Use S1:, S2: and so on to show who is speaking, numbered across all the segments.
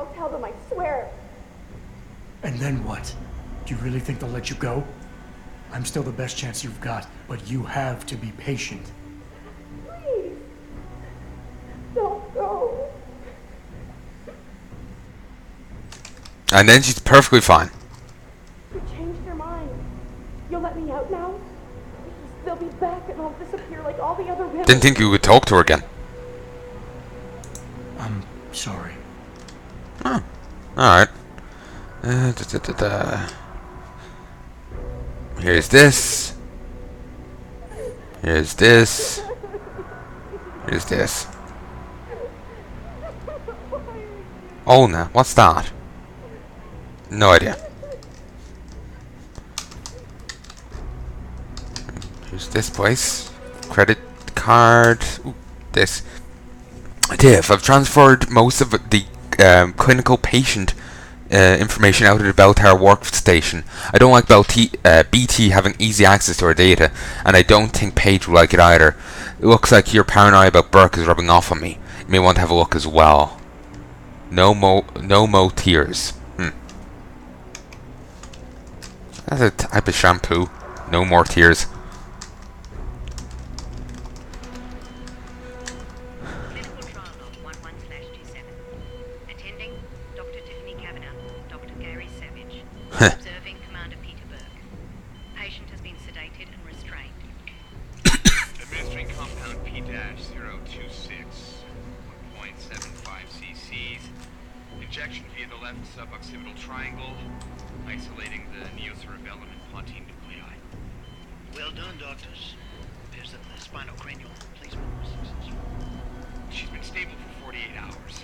S1: I'll tell them, I swear.
S2: And then what? Do you really think they'll let you go? I'm still the best chance you've got, but you have to be patient.
S1: Please. Don't go.
S3: And then she's perfectly fine.
S1: You changed your mind. You'll let me out now? Please, they'll be back and I'll disappear like all the other women.
S3: Didn't think you would talk to her again.
S2: I'm sorry.
S3: Oh, alright. Here's this. Here's this. Here's this. Oh no, what's that? No idea. Here's this place. Credit card. Ooh, this. Div, I've transferred most of the clinical patient information out of the Bell Tower workstation. I don't like BT having easy access to our data, and I don't think Paige will like it either. It looks like your paranoia about Burke is rubbing off on me. You may want to have a look as well. No mo tears. That's a type of shampoo. No more tears.
S4: Clinical trial log 11/27. Attending Dr. Tiffany Kavanagh, Dr. Gary Savage. Observing Commander Peter Burke. Patient has been sedated and restrained.
S5: Administering compound P-026, 1.75 cc's. Injection via the left suboccipital triangle, isolating the neocerebellum and pontine nuclei.
S6: Well done, doctors. Appears that the spinal cranial placement was successful.
S5: She's been stable for 48 hours.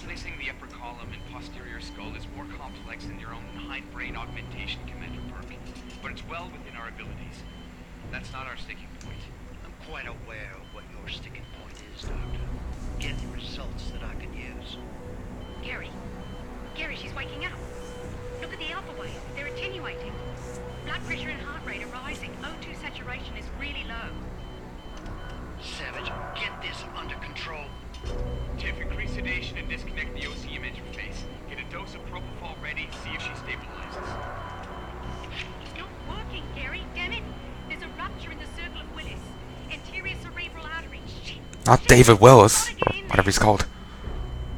S5: Placing the upper column and posterior skull is more complex than your own hindbrain augmentation, Commander Burke, but it's well within our abilities. That's not our sticking point.
S6: I'm quite aware of what your sticking point is, Doctor. Getting results that I can use.
S4: Gary. Gary, she's waking up. Look at the alpha waves. They're attenuating. Blood pressure and heart rate are rising. O2 saturation is really low.
S6: Savage, get this under control.
S5: Tiff, increase sedation and disconnect the OCM interface. Get a dose of propofol ready, see if she stabilizes.
S4: It's not working, Gary. Damn it. There's a rupture in the circle of Willis. Anterior cerebral artery. Shit.
S3: Not David Willis, or whatever he's called.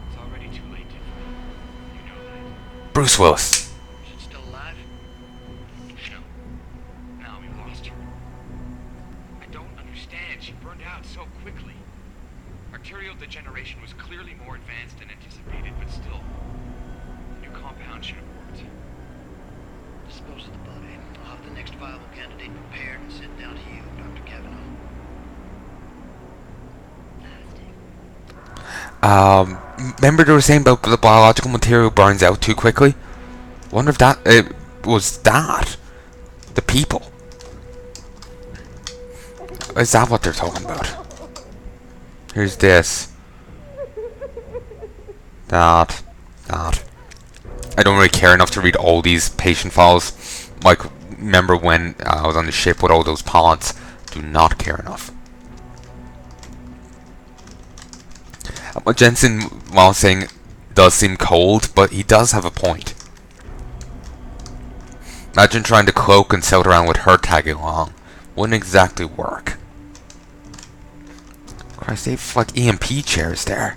S5: It's already too late, Tiff. You know that.
S3: Bruce Willis.
S6: Is it still alive?
S5: No. Now we lost her. I don't understand. She burned out so quickly. Arterial degeneration was clearly more advanced than anticipated, but still. New compound should have worked.
S6: Dispose of the body. I'll have the next viable candidate prepared and sent down to you, Dr. Kavanaugh.
S3: Remember they were saying about the biological material burns out too quickly? Wonder if that was that the people. Is that what they're talking about? Here's this. That. I don't really care enough to read all these patient files. Like, remember when I was on the ship with all those pods? Do not care enough. What Jensen, while saying, does seem cold, but he does have a point. Imagine trying to cloak and sail around with her tagging along. Wouldn't exactly work. Christ, they have like EMP chairs there.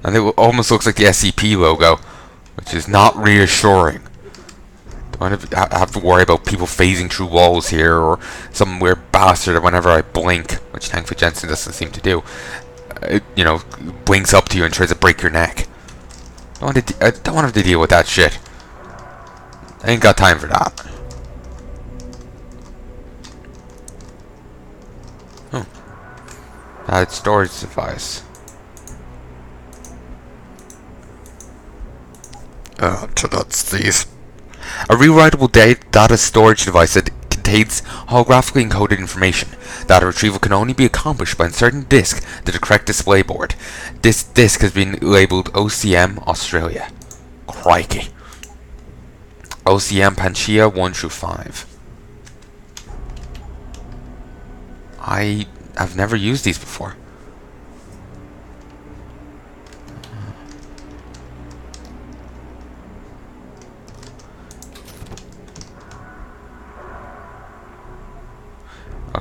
S3: And it almost looks like the SCP logo, which is not reassuring. Don't have to worry about people phasing through walls here, or some weird bastard whenever I blink, which thankfully Jensen doesn't seem to do. It, blinks up to you and tries to break your neck. I don't want to have to deal with that shit. I ain't got time for that. Add storage device. So that's these. A rewritable data storage device that contains holographically encoded information. Data retrieval can only be accomplished by inserting a disk to the correct display board. This disk has been labeled OCM Australia. Crikey. OCM Panchea 1 through 5. I've never used these before.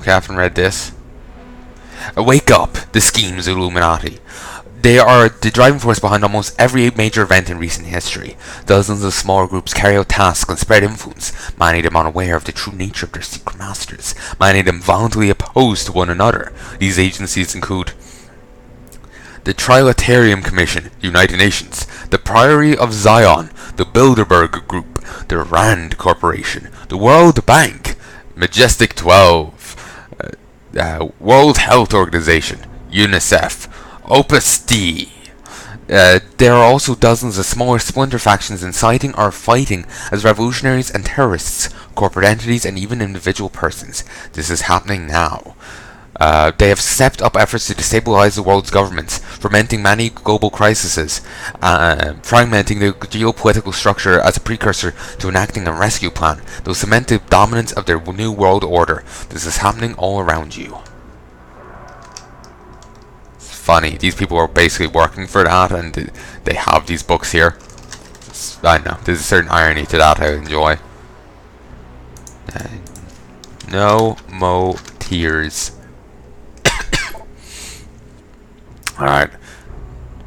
S3: Okay, I haven't read this. Wake up! The schemes Illuminati. They are the driving force behind almost every major event in recent history. Dozens of smaller groups carry out tasks and spread influence, many of them unaware of the true nature of their secret masters, many of them violently opposed to one another. These agencies include the Trilateral Commission, the United Nations, the Priory of Zion, the Bilderberg Group, the Rand Corporation, the World Bank, Majestic 12, World Health Organization, UNICEF, Opus Dei. There are also dozens of smaller splinter factions inciting or fighting as revolutionaries and terrorists, corporate entities, and even individual persons. This is happening now. They have stepped up efforts to destabilize the world's governments, fermenting many global crises, fragmenting the geopolitical structure as a precursor to enacting a rescue plan. They'll cement the dominance of their new world order. This is happening all around you. Funny, these people are basically working for that, and they have these books here. I know, there's a certain irony to that I enjoy. No mo tears. Alright,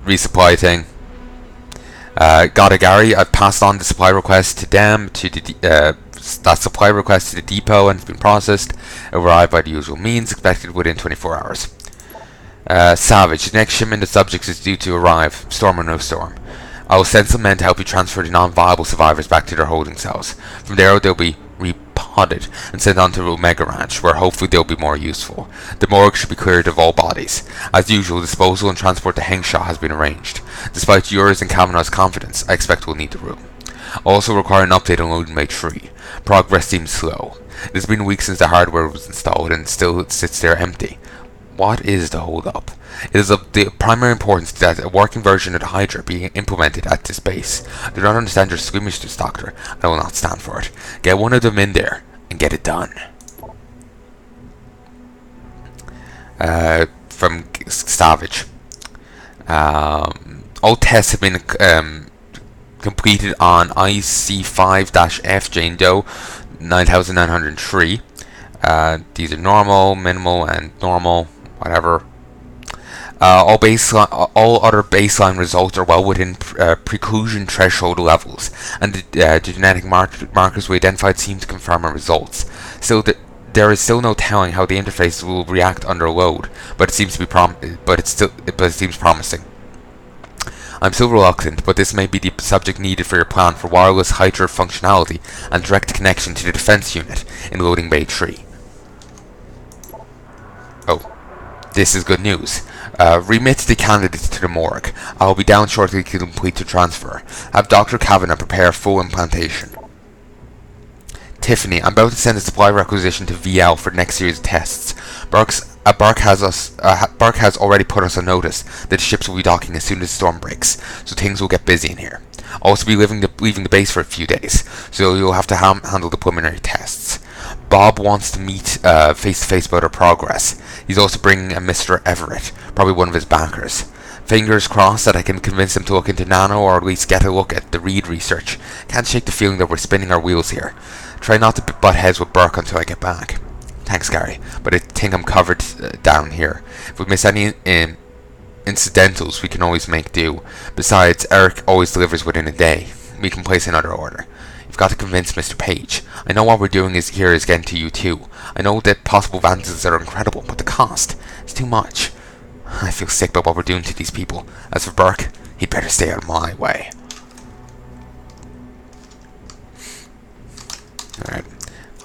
S3: resupply thing. Got a Gary. I've passed on the supply request to them, to the that supply request to the depot, and it's been processed. It arrived by the usual means, expected within 24 hours. Savage, the next shipment of subjects is due to arrive, storm or no storm. I will send some men to help you transfer the non-viable survivors back to their holding cells. From there they'll be repotted and sent on to Omega Ranch, where hopefully they'll be more useful. The morgue should be cleared of all bodies. As usual, disposal and transport to Hengsha has been arranged. Despite yours and Kavanaugh's confidence, I expect we'll need the room. I also require an update on loading bay 3. Progress seems slow. It has been weeks since the hardware was installed and still it sits there empty. What is the hold up? It is of the primary importance that a working version of the Hydra be implemented at this base. I do not understand your squeamishness, Doctor. I will not stand for it. Get one of them in there and get it done. From Savage. All tests have been completed on IC5-F Jane Doe 9903. These are normal, minimal, and normal. Whatever. All other baseline results are well within preclusion threshold levels, and the genetic markers we identified seem to confirm our results. Still, there is still no telling how the interface will react under load, but it seems to be it seems promising. I'm still reluctant, but this may be the subject needed for your plan for wireless Hydra functionality and direct connection to the defense unit in loading bay 3. Oh. This is good news. Remit the candidates to the morgue. I will be down shortly to complete the transfer. Have Dr. Kavanagh prepare full implantation. Tiffany, I'm about to send a supply requisition to VL for the next series of tests. Bark has already put us on notice that the ships will be docking as soon as the storm breaks, so things will get busy in here. I'll also be leaving the base for a few days, so you'll have to handle the preliminary tests. Bob wants to meet face-to-face about our progress. He's also bringing a Mr. Everett, probably one of his backers. Fingers crossed that I can convince him to look into Nano, or at least get a look at the Reed research. Can't shake the feeling that we're spinning our wheels here. Try not to butt heads with Burke until I get back. Thanks, Gary, but I think I'm covered down here. If we miss any incidentals, we can always make do. Besides, Eric always delivers within a day. We can place another order. You've got to convince Mr. Page. I know what we're doing is getting to you too. I know that possible advantages are incredible, but the cost is too much. I feel sick about what we're doing to these people. As for Burke, he'd better stay out of my way. Alright.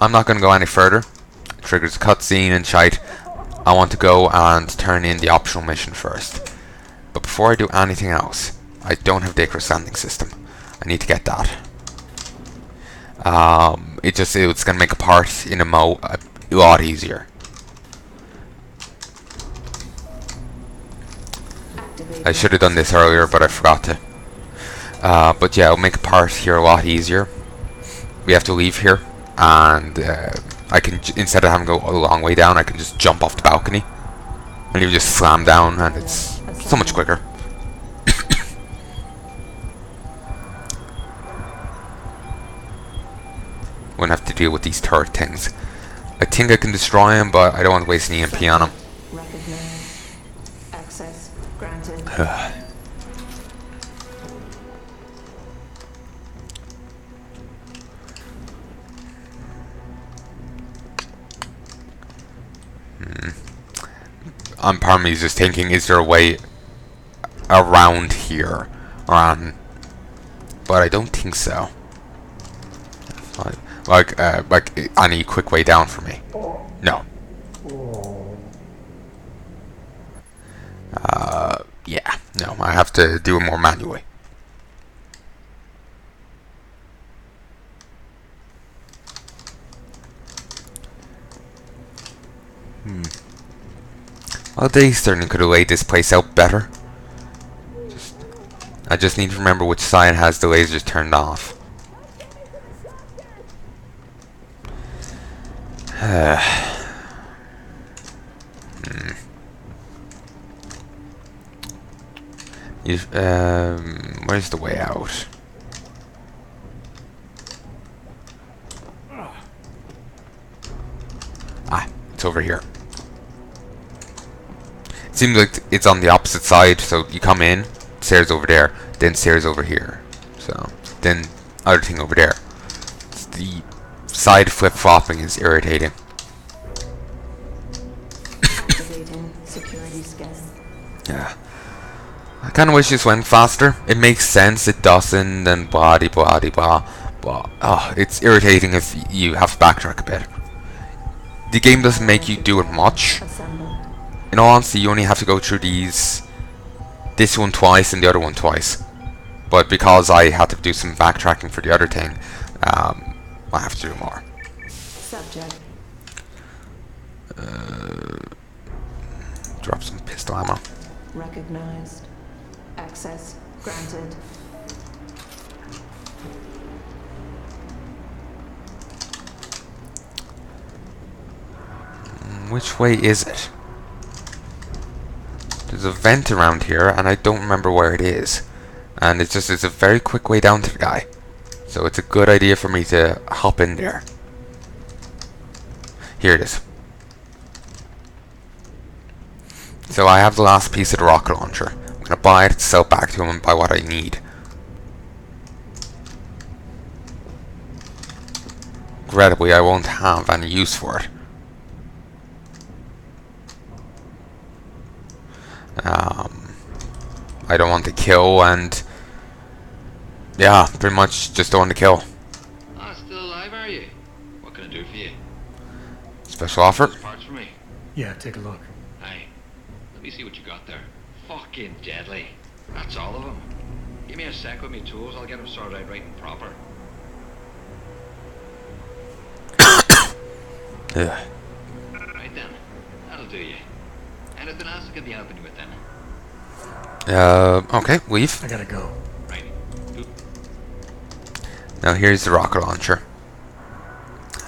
S3: I'm not going to go any further. Triggers a cutscene and shite. I want to go and turn in the optional mission first. But before I do anything else, I don't have the Icarus landing system. I need to get that. It's gonna make a part in a lot easier. I should have done this earlier, but I forgot to. But yeah, it'll make a part here a lot easier. We have to leave here, and I can, instead of having to go a long way down, I can just jump off the balcony, and you just slam down, and it's so much quicker. Wouldn't have to deal with these turret things. I think I can destroy him, but I don't want to waste an EMP on him.
S7: Recognized. Access granted.
S3: Part of me is just thinking, is there a way around here? But I don't think so. Like any quick way down for me? No. Yeah, no, I have to do it more manually. Well, they certainly could have laid this place out better. I just need to remember which side has the lasers turned off. Where's the way out? Ah, it's over here. It seems like it's on the opposite side, so you come in, stairs over there, then stairs over here. So, then other thing over there. The side flip-flopping is irritating.
S7: Activating security scan.
S3: Yeah. I kind of wish this went faster. It makes sense, it doesn't, and blah de blah de blah. But, it's irritating if you have to backtrack a bit. The game doesn't make you do it much.
S7: Assemble.
S3: In all honesty, you only have to go through this one twice and the other one twice. But because I had to do some backtracking for the other thing, I have to do more.
S7: Subject.
S3: Drop some pistol ammo.
S7: Recognized. Access granted.
S3: Which way is it? There's a vent around here, and I don't remember where it is. And it's a very quick way down to the guy. So it's a good idea for me to hop in there. Here it is. So I have the last piece of the rocket launcher. I'm gonna buy it, sell it back to him, and buy what I need. Regrettably, I won't have any use for it. I don't want to kill, and yeah, pretty much just don't want to kill.
S6: Ah, still alive, are you? What can I do for you?
S3: Special offer?
S6: Those parts for me.
S2: Yeah, take a look.
S6: Aye. Let me see what you got there. Fucking deadly. That's all of them. Give me a sec with me tools, I'll get them sorted out right and proper.
S3: Yeah.
S6: Right then. That'll do you. Anything else I can be helping you with then?
S3: Okay, leave.
S2: I gotta go.
S6: Right. Oop.
S3: Now here's the rocket launcher.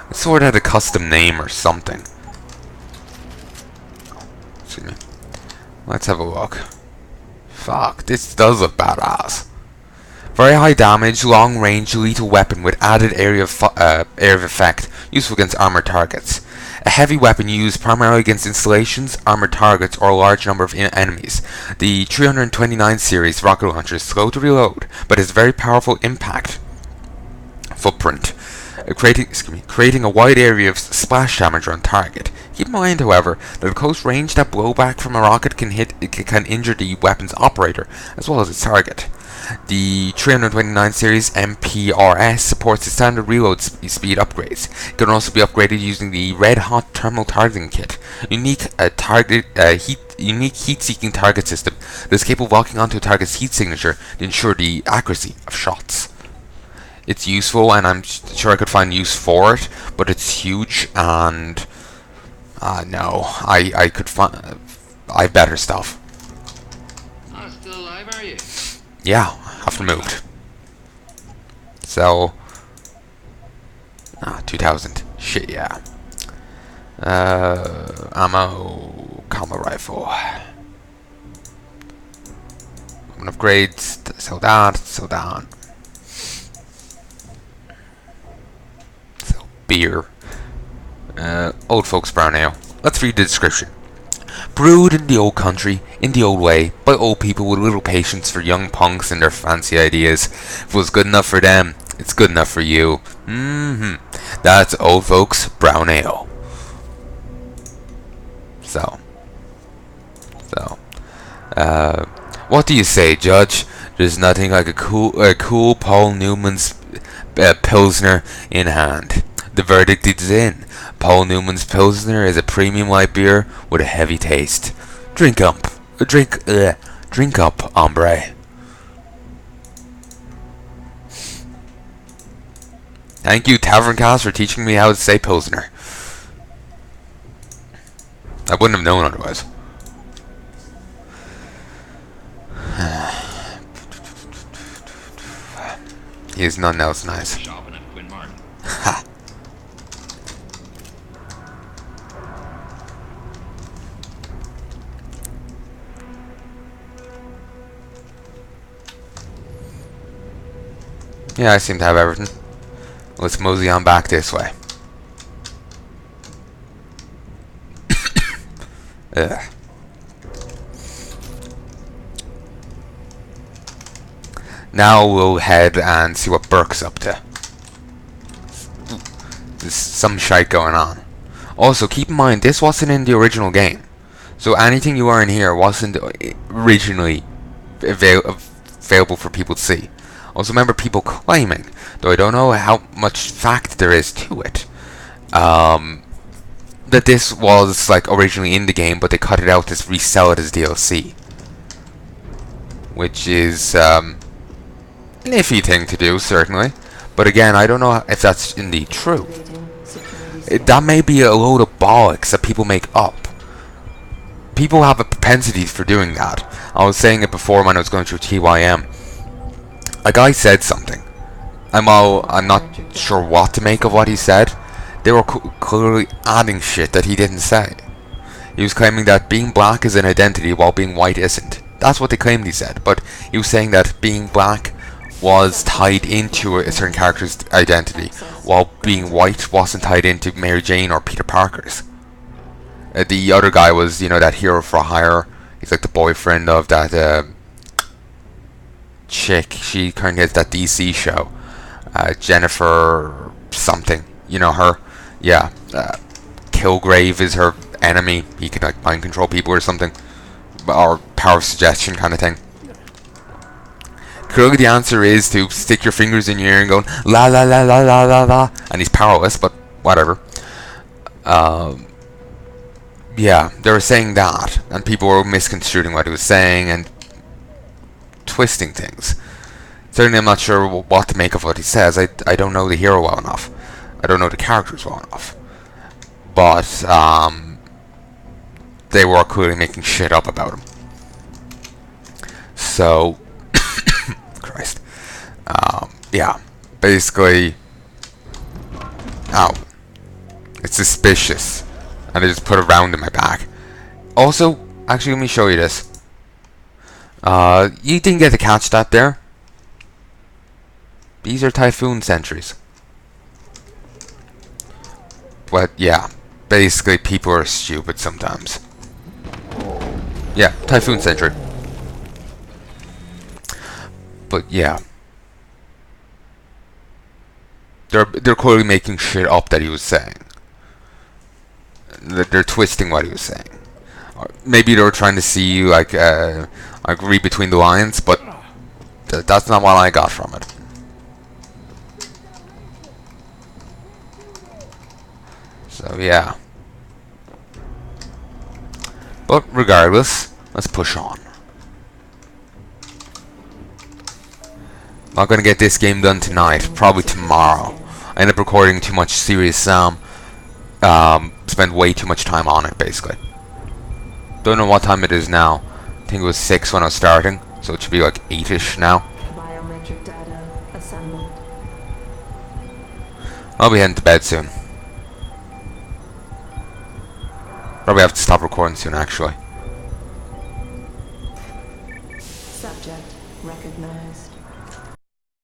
S3: I sort of had a custom name or something. Excuse me. Let's have a look. Fuck, this does look badass. Very high damage, long range, lethal weapon with added area of effect, useful against armored targets. A heavy weapon used primarily against installations, armored targets, or a large number of enemies. The 329 series rocket launcher is slow to reload, but has very powerful impact footprint, creating a wide area of splash damage on target. Keep in mind, however, that at close range, that blowback from a rocket can injure the weapon's operator as well as its target. The 329 series MPRS supports the standard reload speed upgrades. It can also be upgraded using the Red Hot Thermal Targeting Kit, unique heat-seeking target system that is capable of locking onto a target's heat signature to ensure the accuracy of shots. It's useful, and I'm sure I could find use for it, but it's huge, and no, I could find I have better stuff.
S6: Ah, still alive, are you?
S3: Yeah, I've moved. So 2000. Shit, yeah. Ammo, combo rifle. Upgrades. Sell that. Sell that. Sell beer. Old folks brown ale. Let's read the description. Brewed in the old country, in the old way, by old people with little patience for young punks and their fancy ideas. If it was good enough for them, it's good enough for you. That's old folks brown ale. So, what do you say, Judge? There's nothing like a cool Paul Newman's Pilsner in hand. The verdict is in. Paul Newman's Pilsner is a premium light beer with a heavy taste. Drink up, hombre. Thank you, Tavern Cast, for teaching me how to say Pilsner. I wouldn't have known otherwise. He is nothing else nice.
S6: Shopping at Quinn Martin.
S3: Ha. Yeah, I seem to have everything. Let's mosey on back this way. Ugh. Now we'll head and see what Burke's up to. There's some shite going on. Also, keep in mind, this wasn't in the original game. So anything you are in here wasn't originally available for people to see. Also, remember people claiming, though I don't know how much fact there is to it, that this was like originally in the game, but they cut it out to resell it as DLC. Which is an iffy thing to do, certainly. But again, I don't know if that's indeed true. That may be a load of bollocks that people make up. People have a propensity for doing that. I was saying it before when I was going through TYM. A guy said something. I'm not sure what to make of what he said. They were clearly adding shit that he didn't say. He was claiming that being black is an identity while being white isn't. That's what they claimed he said. But he was saying that being black was tied into a certain character's identity, while being white wasn't tied into Mary Jane or Peter Parker's. The other guy was, you know, that hero for hire. He's like the boyfriend of that chick. She currently has that DC show. Jennifer something. You know her? Yeah. Kilgrave is her enemy. He can like mind control people or something. Or power of suggestion kind of thing. Clearly the answer is to stick your fingers in your ear and go la la la la la la la, and he's powerless, but whatever. Yeah, they were saying that, and people were misconstruing what he was saying and twisting things. Certainly I'm not sure what to make of what he says. I don't know the hero well enough. I don't know the characters well enough. But they were clearly making shit up about him. So Christ. Yeah. Basically, ow. It's suspicious. And I just put a round in my back. Also, actually, let me show you this. You didn't get to catch that there. These are Typhoon sentries. But yeah, basically people are stupid sometimes. Yeah, Typhoon sentry. But yeah, they're clearly making shit up that he was saying. They're twisting what he was saying. Or maybe they were trying to see you like read between the lines, but that's not what I got from it. So yeah. But regardless, let's push on. Not gonna get this game done tonight, probably tomorrow. I end up recording too much Serious Sam. Spend way too much time on it, basically. Don't know what time it is now. I think it was 6 when I was starting, so it should be like 8ish now.
S7: Biometric data assembled.
S3: I'll be heading to bed soon. Probably have to stop recording soon, actually.
S7: Subject recognized.